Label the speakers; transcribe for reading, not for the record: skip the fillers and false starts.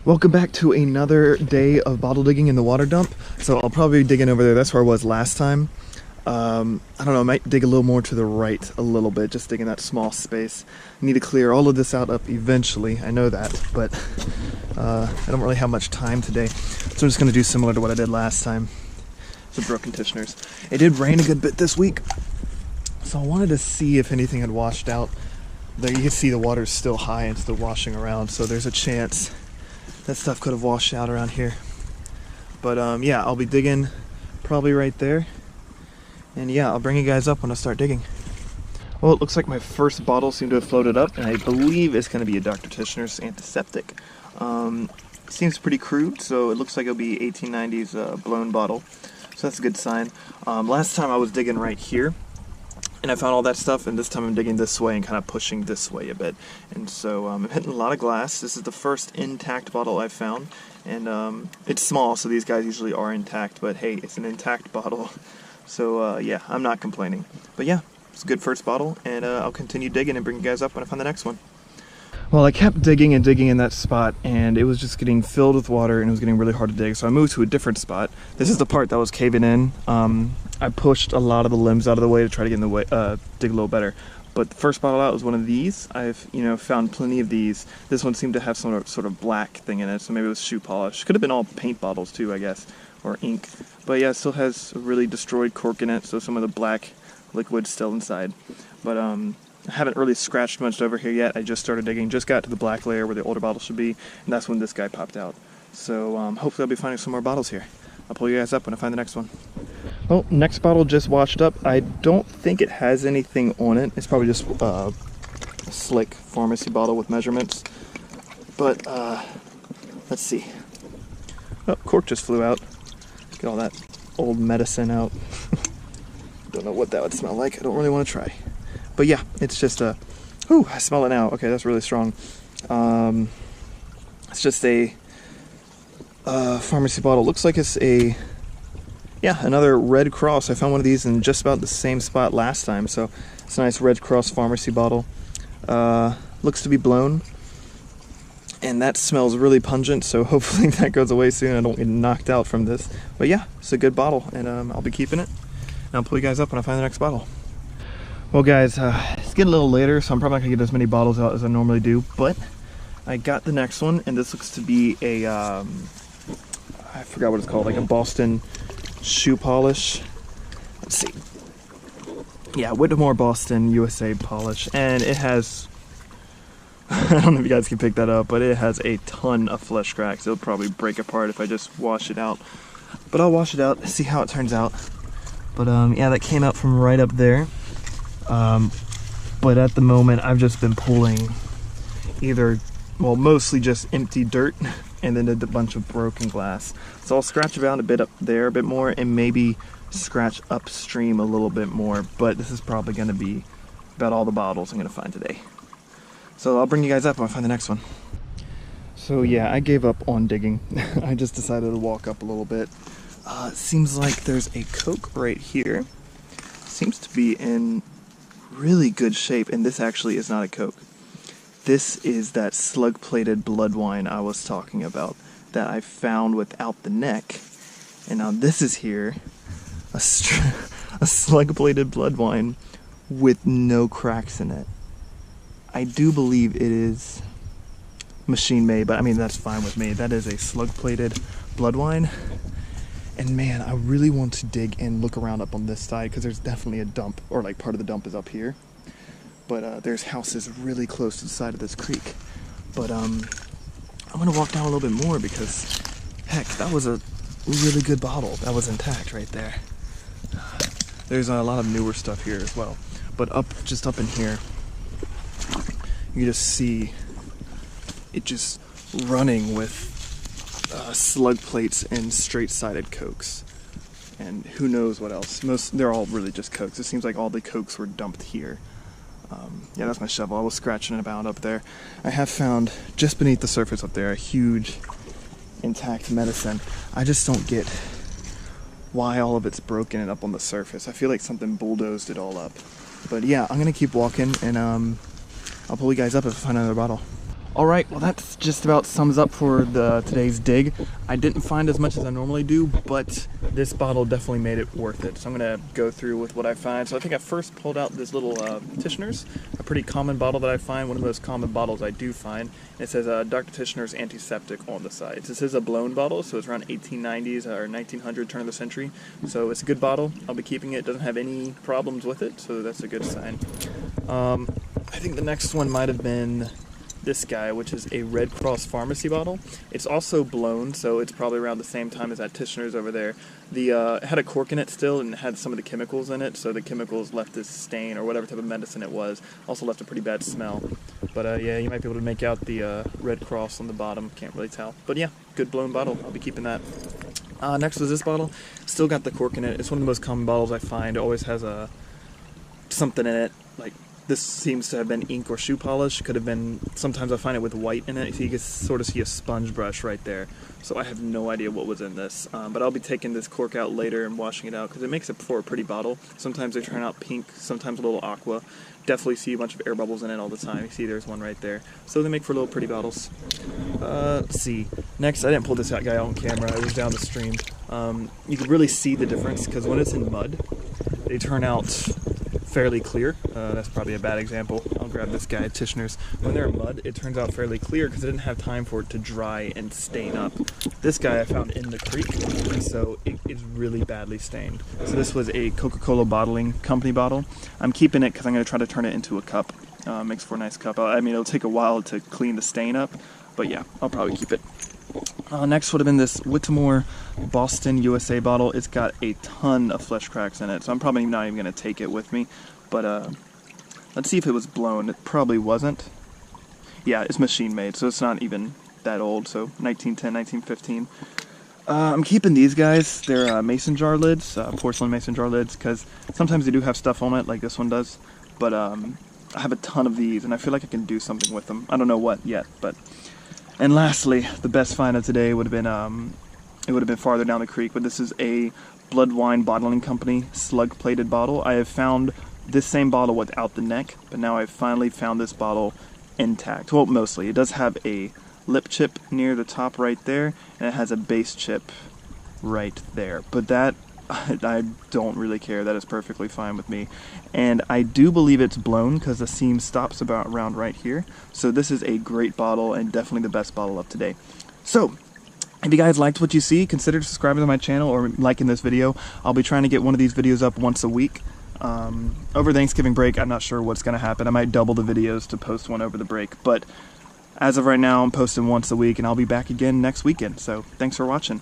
Speaker 1: Welcome back to another day of bottle digging in the water dump. So I'll probably be digging over there. That's where I was last time. I don't know, I might dig a little more to the right a little bit, just digging that small space. I need to clear all of this out up eventually, I know that, but I don't really have much time today. So I'm just going to do similar to what I did last time. Some broken Ticheners. It did rain a good bit this week, so I wanted to see if anything had washed out. There you can see the water's still high and still washing around, so there's a chance that stuff could have washed out around here. But yeah, I'll be digging probably right there. And yeah, I'll bring you guys up when I start digging. Well, it looks like my first bottle seemed to have floated up, and I believe it's going to be a Dr. Ticheners antiseptic. Seems pretty crude, so it looks like it'll be 1890s blown bottle. So that's a good sign. Last time I was digging right here, and I found all that stuff, and this time I'm digging this way and kind of pushing this way a bit. And so I'm hitting a lot of glass. This is the first intact bottle I've found, and it's small, so these guys usually are intact, but hey, it's an intact bottle. So yeah, I'm not complaining. But yeah, it's a good first bottle, and I'll continue digging and bring you guys up when I find the next one. Well, I kept digging and digging in that spot, and it was just getting filled with water, and it was getting really hard to dig, so I moved to a different spot. This is the part that was caving in. I pushed a lot of the limbs out of the way to try to get in the way, dig a little better. But the first bottle out was one of these. I've, found plenty of these. This one seemed to have some sort of black thing in it, so maybe it was shoe polish. Could have been all paint bottles too, I guess, or ink. But yeah, it still has a really destroyed cork in it, so some of the black liquid's still inside. But I haven't really scratched much over here yet. I just started digging, just got to the black layer where the older bottle should be, and that's when this guy popped out. So hopefully I'll be finding some more bottles here. I'll pull you guys up when I find the next one. Well, next bottle just washed up. I don't think it has anything on it. It's probably just a slick pharmacy bottle with measurements. But let's see. Oh, cork just flew out. Get all that old medicine out. Don't know what that would smell like. I don't really want to try. But yeah, it's just a... Ooh, I smell it now. Okay, that's really strong. It's just a pharmacy bottle. Looks like it's a... Yeah, another Red Cross. I found one of these in just about the same spot last time. So it's a nice Red Cross pharmacy bottle. Looks to be blown. And that smells really pungent, so hopefully that goes away soon. I don't get knocked out from this. But yeah, it's a good bottle, and I'll be keeping it. And I'll pull you guys up when I find the next bottle. Well guys, it's getting a little later, so I'm probably not going to get as many bottles out as I normally do, but I got the next one, and this looks to be a, I forgot what it's called, like a Boston shoe polish. Let's see. Yeah, Whittemore Boston USA polish, and it has, I don't know if you guys can pick that up, but it has a ton of flesh cracks. It'll probably break apart if I just wash it out. But I'll wash it out, see how it turns out. But yeah, that came out from right up there. But at the moment I've just been pulling either, well, mostly just empty dirt and then a bunch of broken glass. So I'll scratch around a bit up there a bit more and maybe scratch upstream a little bit more, but this is probably going to be about all the bottles I'm going to find today. So I'll bring you guys up when I find the next one. So yeah, I gave up on digging. I just decided to walk up a little bit. It seems like there's a Coke right here. Seems to be in really good shape, and this actually is not a Coke. This is that SLUG Plated Bloodwine I was talking about that I found without the neck. And now this is here, a SLUG Plated Bloodwine with no cracks in it. I do believe it is machine made, but I mean, that's fine with me. That is a SLUG Plated Bloodwine. And man, I really want to dig and look around up on this side, because there's definitely a dump, or like part of the dump is up here. But there's houses really close to the side of this creek. But I'm gonna walk down a little bit more, because heck, that was a really good bottle. That was intact right there. There's a lot of newer stuff here as well. But just up in here, you just see it just running with slug plates and straight-sided Cokes, and who knows what else. They're all really just Cokes. It seems like all the Cokes were dumped here. Yeah, that's my shovel. I was scratching about up there. I have found just beneath the surface up there a huge intact medicine. I just don't get why all of it's broken and up on the surface. I feel like something bulldozed it all up. But yeah, I'm gonna keep walking, and I'll pull you guys up if I find another bottle. Alright, well that's just about sums up for today's dig. I didn't find as much as I normally do, but this bottle definitely made it worth it. So I'm going to go through with what I find. So I think I first pulled out this little Ticheners, a pretty common bottle that I find, one of the most common bottles I do find. It says Dr. Ticheners Antiseptic on the side. This is a blown bottle, so it's around 1890s or 1900, turn of the century. So it's a good bottle. I'll be keeping it. It doesn't have any problems with it, so that's a good sign. I think the next one might have been this guy, which is a Red Cross Pharmacy bottle. It's also blown, so it's probably around the same time as that Ticheners over there. It had a cork in it still, and it had some of the chemicals in it, so the chemicals left this stain, or whatever type of medicine it was. Also left a pretty bad smell. But yeah, you might be able to make out the Red Cross on the bottom, can't really tell. But yeah, good blown bottle, I'll be keeping that. Next was this bottle. Still got the cork in it. It's one of the most common bottles I find. It always has something in it, like this seems to have been ink or shoe polish. Could have been, sometimes I find it with white in it, so you can sort of see a sponge brush right there. So I have no idea what was in this, but I'll be taking this cork out later and washing it out because it makes it for a pretty bottle. Sometimes they turn out pink, sometimes a little aqua. Definitely see a bunch of air bubbles in it all the time. You see there's one right there. So they make for little pretty bottles. Let's see. Next, I didn't pull this guy out on camera. It was down the stream. You can really see the difference because when it's in mud, they turn out fairly clear. That's probably a bad example. I'll grab this guy, Ticheners. When they're in mud, it turns out fairly clear because it didn't have time for it to dry and stain up. This guy I found in the creek, and so it is really badly stained. So this was a Coca-Cola bottling company bottle. I'm keeping it because I'm going to try to turn it into a cup. Makes for a nice cup. I mean, it'll take a while to clean the stain up, but yeah, I'll probably keep it. Next would have been this Whittemore Boston USA bottle. It's got a ton of flesh cracks in it, so I'm probably not even going to take it with me. But let's see if it was blown. It probably wasn't. Yeah, it's machine made, so it's not even that old, so 1910, 1915. I'm keeping these guys. They're mason jar lids, porcelain mason jar lids, because sometimes they do have stuff on it, like this one does. But I have a ton of these, and I feel like I can do something with them. I don't know what yet, but... And lastly, the best find of today would have been, it would have been farther down the creek, but this is a Bloodwine bottling company SLUG plated bottle. I have found this same bottle without the neck, but now I've finally found this bottle intact. Well, mostly. It does have a lip chip near the top right there, and it has a base chip right there. But that, I don't really care. That is perfectly fine with me. And I do believe it's blown because the seam stops about around right here. So this is a great bottle and definitely the best bottle of today. So if you guys liked what you see, consider subscribing to my channel or liking this video. I'll be trying to get one of these videos up once a week. Over Thanksgiving break, I'm not sure what's going to happen. I might double the videos to post one over the break. But as of right now, I'm posting once a week and I'll be back again next weekend. So thanks for watching.